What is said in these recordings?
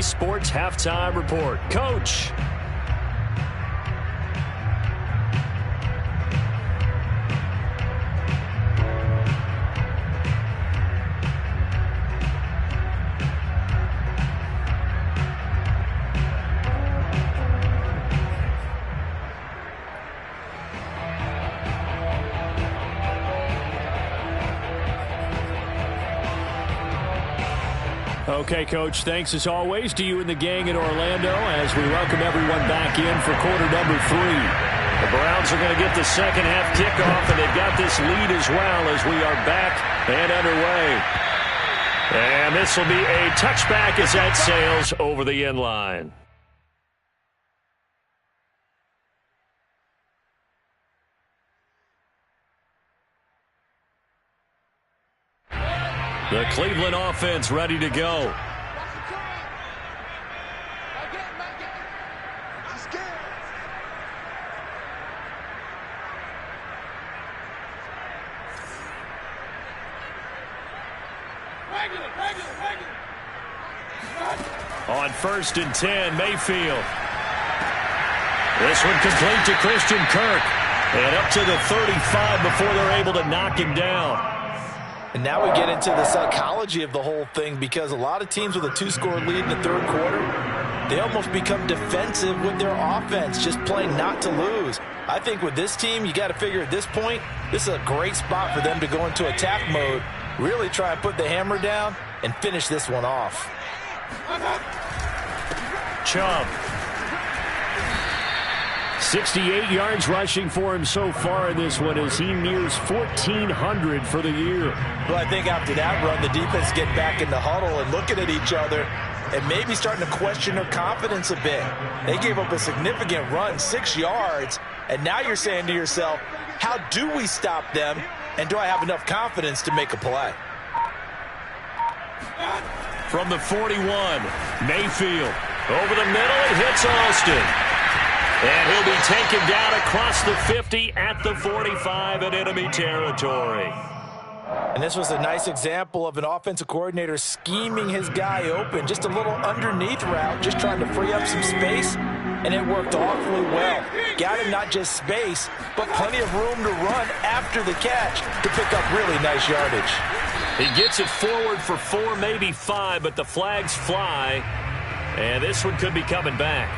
Sports Halftime Report. Coach. Okay, Coach, thanks as always to you and the gang in Orlando as we welcome everyone back in for quarter number 3. The Browns are going to get the second half kickoff, and they've got this lead as well as we are back and underway. And this will be a touchback as that sails over the end line. The Cleveland offense ready to go. On 1st and 10, Mayfield. This one complete to Christian Kirk. And up to the 35 before they're able to knock him down. And now we get into the psychology of the whole thing, because a lot of teams with a 2-score lead in the third quarter, they almost become defensive with their offense, just playing not to lose. I think with this team, you got to figure at this point, this is a great spot for them to go into attack mode, really try and put the hammer down and finish this one off. Chubb. 68 yards rushing for him so far in this one as he nears 1,400 for the year. Well, I think after that run, the defense get back in the huddle and looking at each other and maybe starting to question their confidence a bit. They gave up a significant run, 6 yards, and now you're saying to yourself, how do we stop them, and do I have enough confidence to make a play? From the 41, Mayfield. Over the middle, it hits Austin. And he'll be taken down across the 50 at the 45 in enemy territory. And this was a nice example of an offensive coordinator scheming his guy open. Just a little underneath route, just trying to free up some space. And it worked awfully well. Got him not just space, but plenty of room to run after the catch to pick up really nice yardage. He gets it forward for 4, maybe 5, but the flags fly. And this one could be coming back.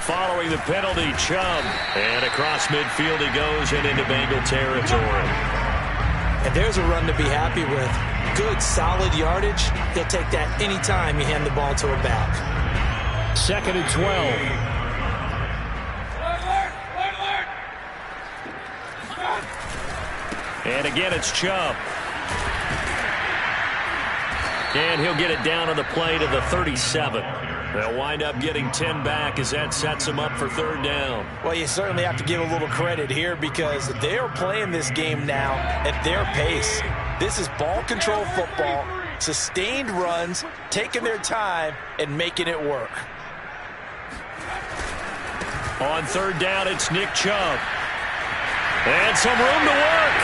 Following the penalty, Chubb. And across midfield he goes and into Bengal territory. And there's a run to be happy with. Good, solid yardage. He'll take that any time you hand the ball to a back. 2nd and 12. And again, it's Chubb. And he'll get it down on the play to the 37. They'll wind up getting 10 back as that sets them up for 3rd down. Well, you certainly have to give a little credit here because they are playing this game now at their pace. This is ball control football, sustained runs, taking their time and making it work. On 3rd down, it's Nick Chubb. And some room to work.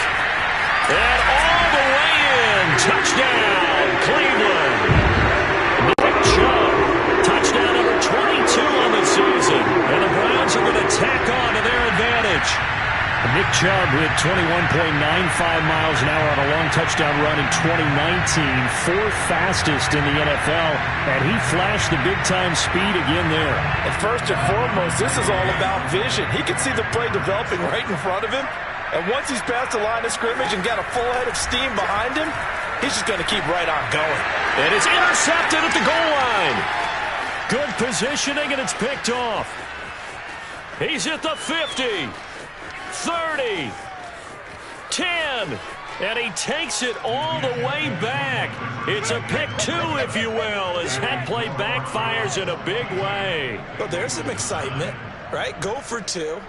And all the way in. Touchdown, Cleveland. Nick Chubb. Touchdown number 22 on the season. And the Browns are going to tack on to their advantage. Nick Chubb hit 21.95 miles an hour on a long touchdown run in 2019. 4th fastest in the NFL. And he flashed the big-time speed again there. And first and foremost, this is all about vision. He can see the play developing right in front of him. And once he's past the line of scrimmage and got a full head of steam behind him, he's just going to keep right on going. And it's intercepted at the goal line. Good positioning, and it's picked off. He's at the 50, 30, 10, and he takes it all the way back. It's a pick 2, if you will, as that play backfires in a big way. Well, there's some excitement, right? Go for 2.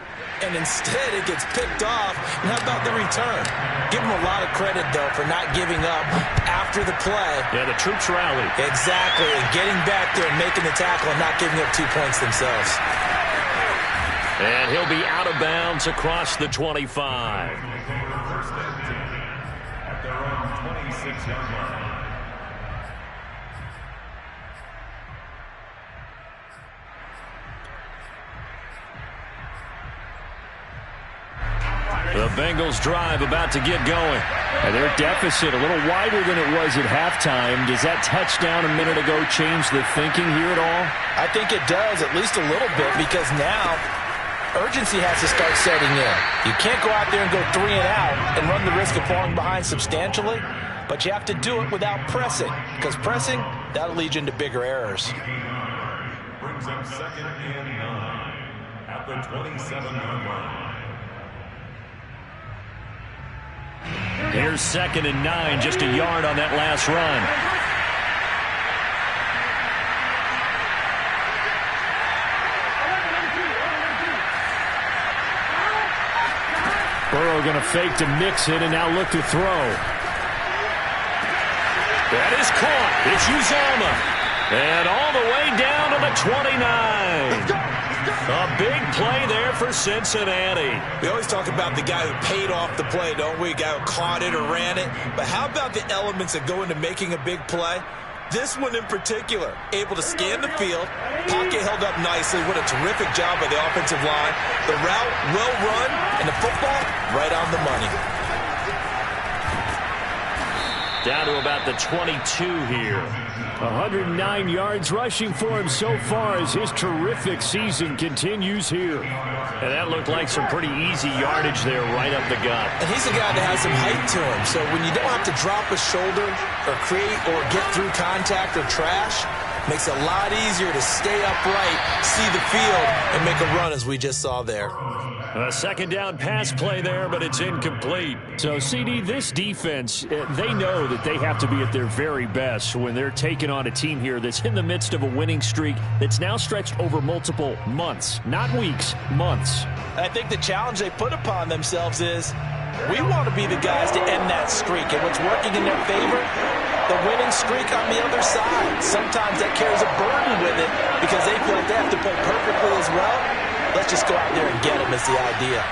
And instead it gets picked off. And how about the return? Give him a lot of credit, though, for not giving up after the play. Yeah, the troops rallied. Exactly, and getting back there and making the tackle and not giving up 2 points themselves. And he'll be out of bounds across the 25. First and 10 at their own 26-yard line. The Bengals drive about to get going. And their deficit a little wider than it was at halftime. Does that touchdown a minute ago change the thinking here at all? I think it does, at least a little bit, because now urgency has to start setting in. You can't go out there and go 3 and out and run the risk of falling behind substantially, but you have to do it without pressing, because pressing, that'll lead you into bigger errors. Brings up 2nd and 9 at the 27-yard line. Here's 2nd and 9, just a yard on that last run. Burrow going to fake to mix it and now look to throw. That is caught. It's Uzomah. And all the way down to the 29. A big play there for Cincinnati. We always talk about the guy who paid off the play, don't we? A guy who caught it or ran it. But how about the elements that go into making a big play? This one in particular, able to scan the field, pocket held up nicely. What a terrific job by the offensive line. The route well run, and the football right on the money. Down to about the 22 here. 109 yards rushing for him so far as his terrific season continues here. And that looked like some pretty easy yardage there right up the gut. And he's a guy that has some height to him. So when you don't have to drop a shoulder or create or get through contact or trash, makes it a lot easier to stay upright, see the field, and make a run as we just saw there. A 2nd down pass play there, but it's incomplete. So, CD, this defense, they know that they have to be at their very best when they're taking on a team here that's in the midst of a winning streak that's now stretched over multiple months, not weeks, months. I think the challenge they put upon themselves is we want to be the guys to end that streak. And what's working in their favor, the winning streak on the other side. Sometimes that carries a burden with it because they feel like they have to play perfectly as well. Let's just go out there and get them is the idea.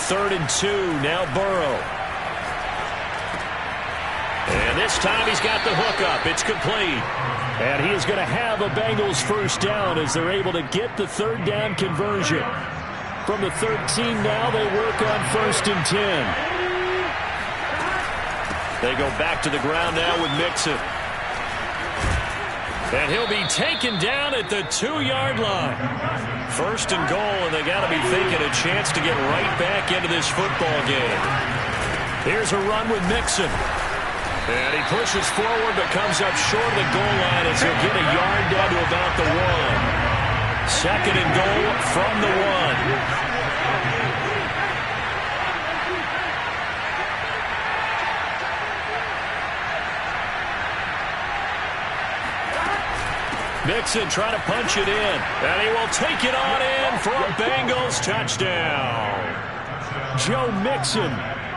Third and 2, now Burrow. And this time he's got the hook up. It's complete. And he is going to have a Bengals first down as they're able to get the 3rd down conversion. From the 13 now, they work on 1st and 10. They go back to the ground now with Mixon. And he'll be taken down at the 2-yard line. 1st and goal, and they got to be thinking a chance to get right back into this football game. Here's a run with Mixon. And he pushes forward but comes up short of the goal line as he'll get a yard down to about the 1. 2nd and goal from the 1. Mixon trying to punch it in. And he will take it on in for a Bengals touchdown. Joe Mixon,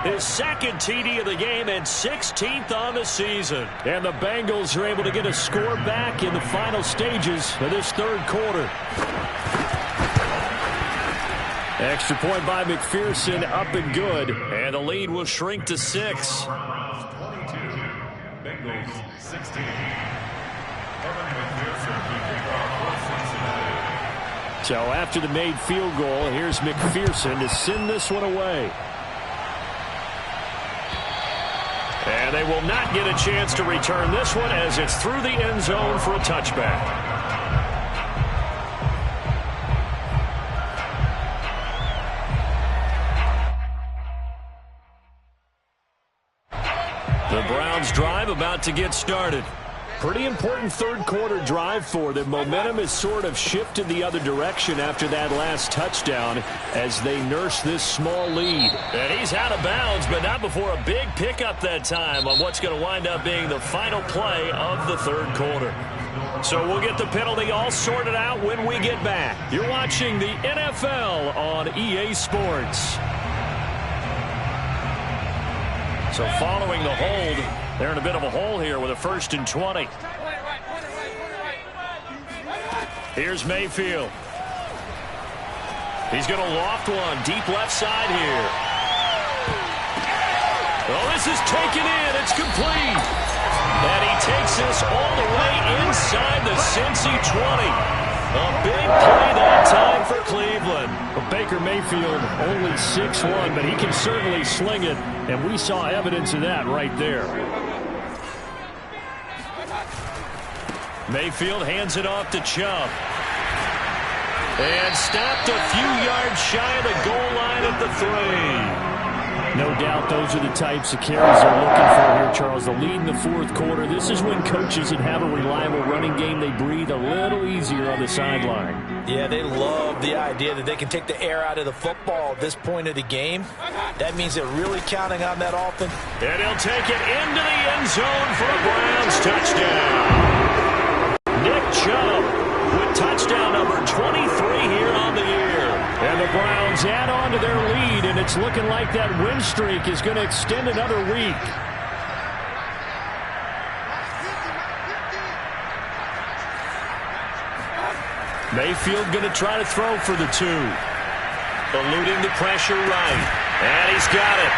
his 2nd TD of the game and 16th on the season. And the Bengals are able to get a score back in the final stages of this 3rd quarter. Extra point by McPherson, up and good. And the lead will shrink to 6. Browns 22, Bengals 16. So after the made field goal, here's McPherson to send this one away. And they will not get a chance to return this one as it's through the end zone for a touchback. The Browns drive about to get started. Pretty important 3rd quarter drive for them. Momentum has sort of shifted the other direction after that last touchdown as they nurse this small lead. And he's out of bounds, but not before a big pickup that time on what's going to wind up being the final play of the 3rd quarter. So we'll get the penalty all sorted out when we get back. You're watching the NFL on EA Sports. So following the hold, they're in a bit of a hole here with a 1st and 20. Here's Mayfield. He's going to loft one. Deep left side here. Oh, this is taken in. It's complete. And he takes this all the way inside the Cincy 20. A big play that time for Cleveland. Well, Baker Mayfield only 6'1", but he can certainly sling it, and we saw evidence of that right there. Mayfield hands it off to Chubb. And stopped a few yards shy of the goal line at the 3. No doubt those are the types of carries they're looking for here, Charles. The lead in the fourth quarter. This is when coaches that have a reliable running game, they breathe a little easier on the sideline. Yeah, they love the idea that they can take the air out of the football at this point of the game. That means they're really counting on that offense. And he'll take it into the end zone for a Browns touchdown. Nick Chubb with touchdown number 23 here on the year. And the Browns add on to their lead, and it's looking like that win streak is going to extend another week. Mayfield going to try to throw for the 2. Eluding the pressure right. And he's got it.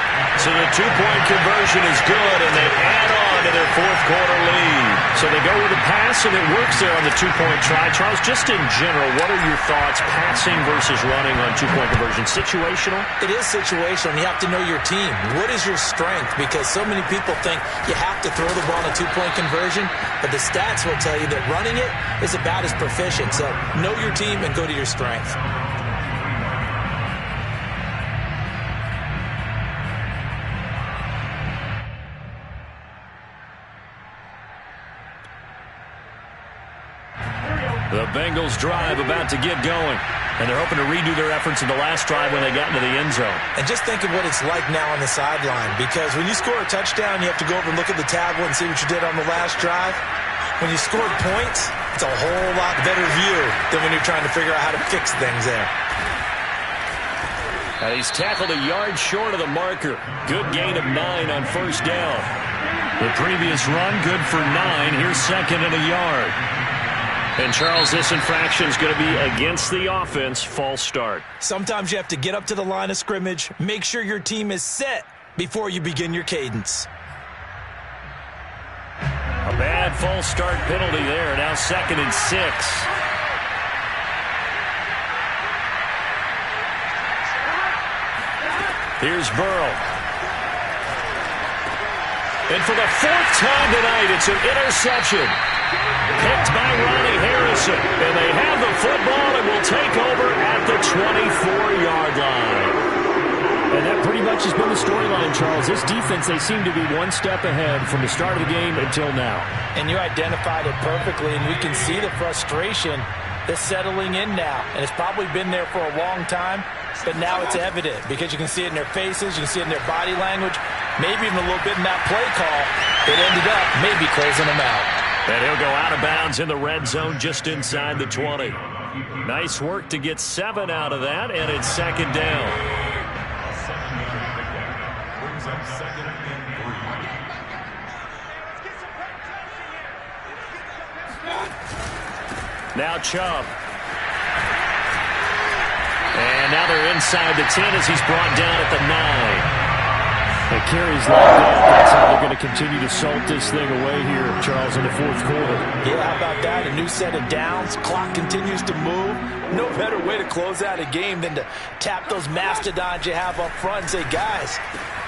So the 2-point conversion is good, and they add on to their fourth quarter lead. So they go with a pass, and it works there on the 2-point try. Charles, just in general, what are your thoughts passing versus running on 2-point conversion? Situational? It is situational, and you have to know your team. What is your strength? Because so many people think you have to throw the ball on a 2-point conversion, but the stats will tell you that running it is about as proficient. So know your team and go to your strength. The Bengals drive about to get going, and they're hoping to redo their efforts in the last drive when they got into the end zone. And just think of what it's like now on the sideline, because when you score a touchdown, you have to go over and look at the tablet and see what you did on the last drive. When you scored points, it's a whole lot better view than when you're trying to figure out how to fix things there. And he's tackled a yard short of the marker. Good gain of 9 on first down. The previous run, good for 9. Here's second and a yard. And, Charles, this infraction is going to be against the offense. False start. Sometimes you have to get up to the line of scrimmage, make sure your team is set before you begin your cadence. A bad false start penalty there. Now second and 6. Here's Burrow. And for the 4th time tonight, it's an interception. Picked by Ronnie Harrison. And they have the football and will take over at the 24-yard line. And that pretty much has been the storyline, Charles. This defense, they seem to be one step ahead from the start of the game until now. And you identified it perfectly, and we can see the frustration that's settling in now. And it's probably been there for a long time, but now it's evident because you can see it in their faces, you can see it in their body language, maybe even a little bit in that play call. It ended up maybe closing them out. And he'll go out of bounds in the red zone just inside the 20. Nice work to get 7 out of that, and it's second down. Brings up second and 3. Now Chubb. And now they're inside the 10 as he's brought down at the 9. The carries like that, that's how they're going to continue to salt this thing away here, Charles, in the fourth quarter. Yeah, how about that? A new set of downs. Clock continues to move. No better way to close out a game than to tap those mastodons you have up front and say, guys,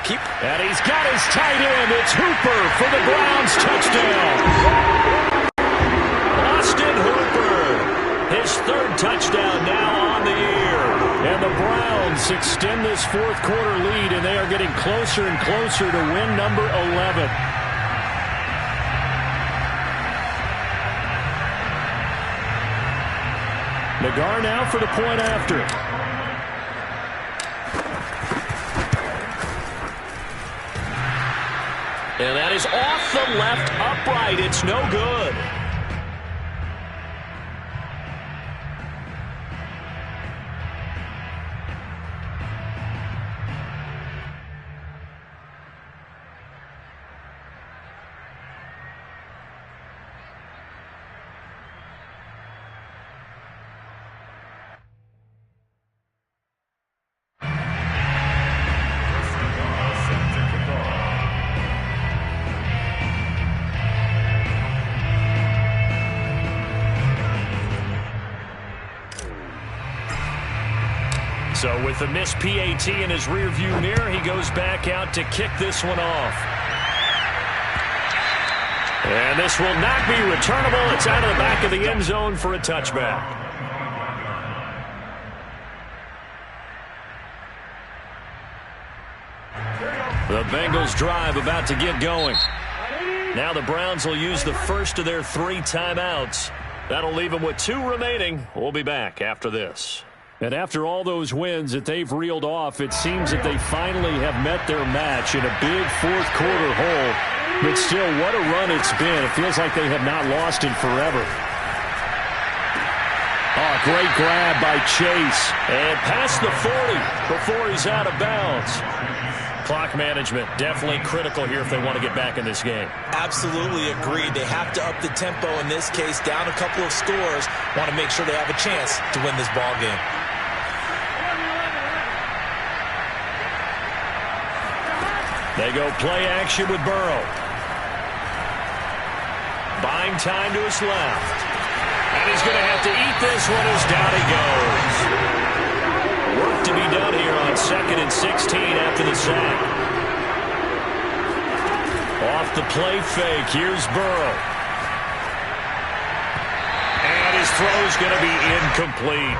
keep... And he's got his tight end. It's Hooper for the Browns touchdown. Austin Hooper, his 3rd touchdown now on the year. And the Browns extend this fourth quarter lead, and they are getting closer and closer to win number 11. Nagar now for the point after. And that is off the left upright. It's no good. So with the missed PAT in his rearview mirror, he goes back out to kick this one off. And this will not be returnable. It's out of the back of the end zone for a touchback. The Bengals drive about to get going. Now the Browns will use the first of their 3 timeouts. That'll leave them with 2 remaining. We'll be back after this. And after all those wins that they've reeled off, it seems that they finally have met their match in a big fourth-quarter hole. But still, what a run it's been. It feels like they have not lost in forever. Oh, great grab by Chase. And past the 40 before he's out of bounds. Clock management, definitely critical here if they want to get back in this game. Absolutely agreed. They have to up the tempo in this case, down a couple of scores. Want to make sure they have a chance to win this ball game. They go play action with Burrow. Buying time to his left. And he's going to have to eat this one as down he goes. Work to be done here on 2nd and 16 after the sack. Off the play fake, here's Burrow. And his throw's going to be incomplete.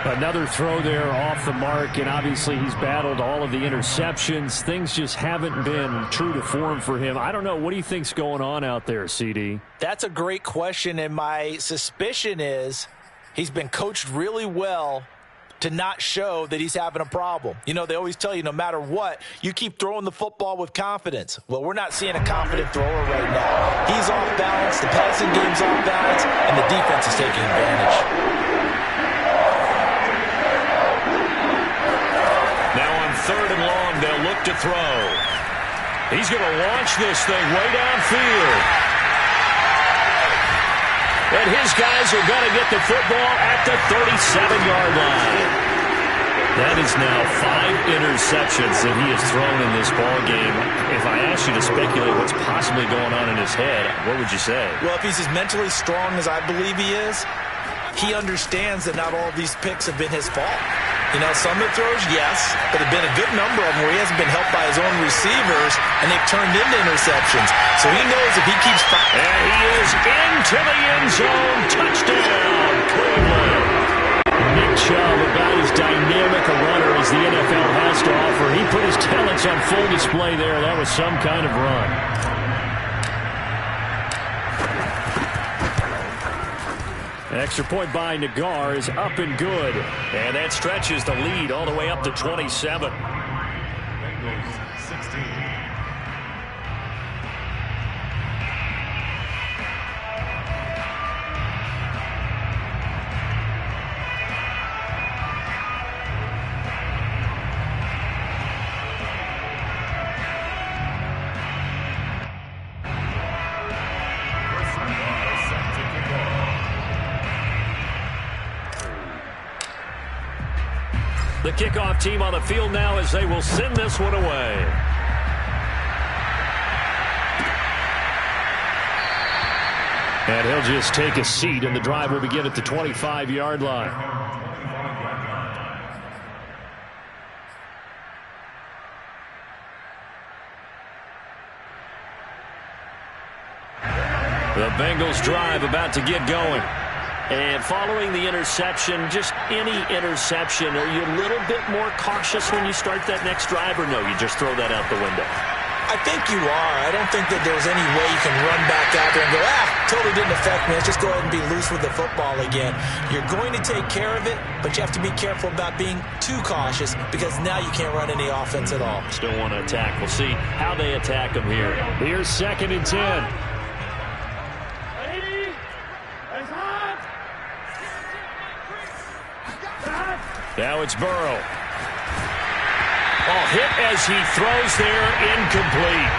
Another throw there off the mark, and obviously he's battled all of the interceptions. Things just haven't been true to form for him. I don't know. What do you think's going on out there, CD? That's a great question, and my suspicion is he's been coached really well to not show that he's having a problem. You know, they always tell you no matter what, you keep throwing the football with confidence. Well, we're not seeing a confident thrower right now. He's off balance, the passing game's off balance, and the defense is taking advantage. Now on 3rd and long, they'll look to throw. He's going to launch this thing way downfield. And his guys are going to get the football at the 37-yard line. That is now 5 interceptions that he has thrown in this ball game. If I asked you to speculate what's possibly going on in his head, what would you say? Well, if he's as mentally strong as I believe he is, he understands that not all of these picks have been his fault. You know, some of the throws, yes, but there have been a good number of them where he hasn't been helped by his own receivers, and they've turned into interceptions. So he knows if he keeps... And he is into the end zone. Touchdown, Cleveland. Nick Chubb, about as dynamic a runner as the NFL has to offer. He put his talents on full display there. That was some kind of run. An extra point by Nagar is up and good. And that stretches the lead all the way up to 27. Bengals 16. The kickoff team on the field now as they will send this one away. And he'll just take a seat, and the drive will begin at the 25-yard line. The Bengals drive about to get going. And following the interception, just any interception, are you a little bit more cautious when you start that next drive, or no, you just throw that out the window? I think you are. I don't think that there's any way you can run back out there and go, totally didn't affect me. Let's just go ahead and be loose with the football again. You're going to take care of it, but you have to be careful about being too cautious because now you can't run any offense at all. Still want to attack. We'll see how they attack them here. Here's 2nd and 10. Now it's Burrow. Oh, hit as he throws there, incomplete.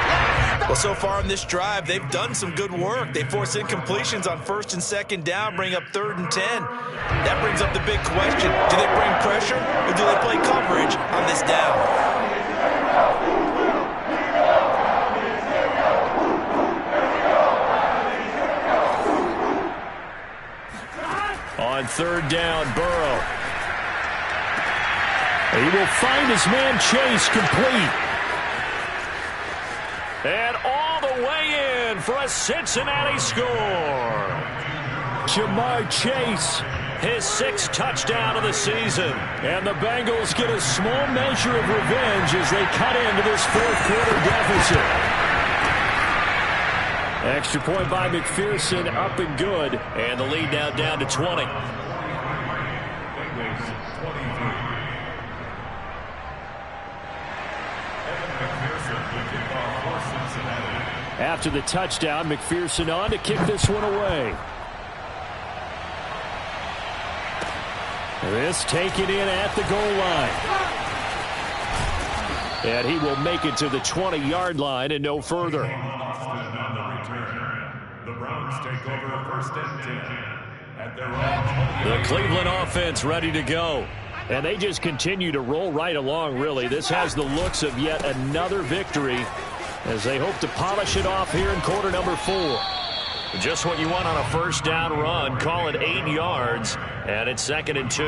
Well, so far on this drive, they've done some good work. They force incompletions on 1st and 2nd down, bring up 3rd and 10. That brings up the big question. Do they bring pressure or do they play coverage on this down? On 3rd down, Burrow. He will find his man Chase complete. And all the way in for a Cincinnati score. Jamar Chase, his 6th touchdown of the season. And the Bengals get a small measure of revenge as they cut into this 4th quarter deficit. Extra point by McPherson, up and good. And the lead now down to 20. After the touchdown, McPherson on to kick this one away. This taken in at the goal line. And he will make it to the 20-yard line and no further. The Browns take over 1st and 10 at their own 20. The Cleveland offense ready to go. And they just continue to roll right along, really. This has the looks of yet another victory as they hope to polish it off here in quarter number 4. Just what you want on a 1st down run. Call it 8 yards, and it's 2nd and 2.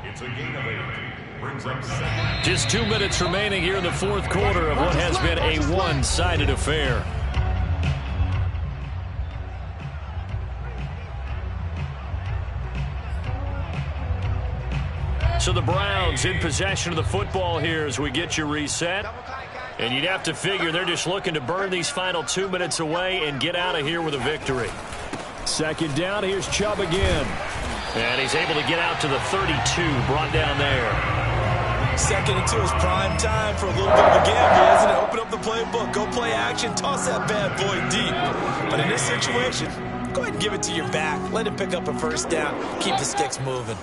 It's a gain of 8. Brings up 2nd. Just 2 minutes remaining here in the 4th quarter of what has been a one-sided affair. So the Browns in possession of the football here as we get you reset. And you'd have to figure they're just looking to burn these final 2 minutes away and get out of here with a victory. 2nd down, here's Chubb again. And he's able to get out to the 32, brought down there. 2nd and 2 is prime time for a little bit of a gamble, isn't it? Open up the playbook, go play action, toss that bad boy deep. But in this situation, go ahead and give it to your back. Let him pick up a 1st down. Keep the sticks moving.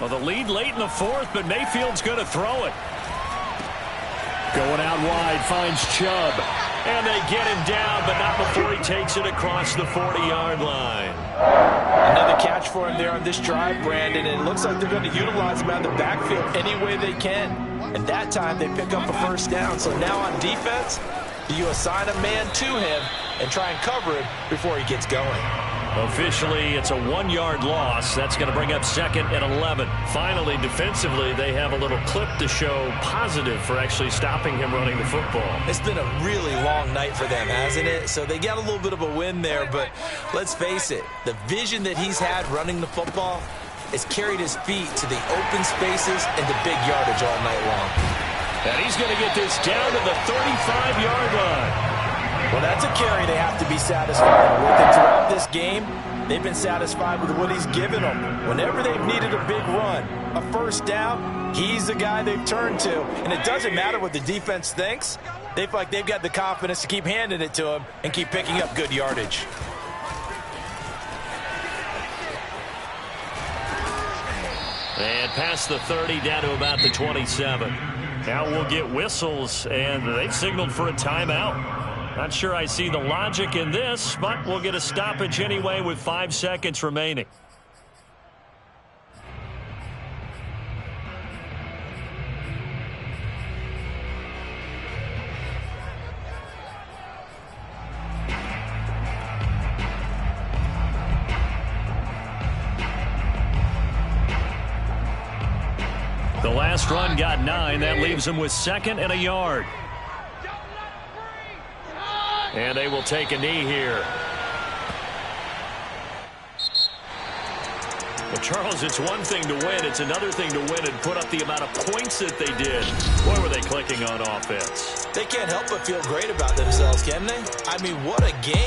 Well, the lead late in the 4th, but Mayfield's going to throw it. Going out wide, finds Chubb. And they get him down, but not before he takes it across the 40-yard line. Another catch for him there on this drive, Brandon, and it looks like they're going to utilize him out of the backfield any way they can. And that time they pick up a 1st down. So now on defense, do you assign a man to him and try and cover him before he gets going? Officially, it's a 1-yard loss. That's going to bring up 2nd and 11. Finally, defensively, they have a little clip to show positive for actually stopping him running the football. It's been a really long night for them, hasn't it? So they got a little bit of a win there, but let's face it, the vision that he's had running the football has carried his feet to the open spaces and the big yardage all night long. And he's going to get this down to the 35-yard line. Well, that's a carry they have to be satisfied with. And throughout this game, they've been satisfied with what he's given them. Whenever they've needed a big run, a 1st down, he's the guy they've turned to. And it doesn't matter what the defense thinks. They feel like they've got the confidence to keep handing it to him and keep picking up good yardage. And past the 30, down to about the 27. Now we'll get whistles, and they've signaled for a timeout. Not sure I see the logic in this, but we'll get a stoppage anyway with 5 seconds remaining. The last run got 9. That leaves them with 2nd and a yard. And they will take a knee here. Well, Charles, it's one thing to win. It's another thing to win and put up the amount of points that they did. Boy, were they clicking on offense. They can't help but feel great about themselves, can they? I mean, what a game.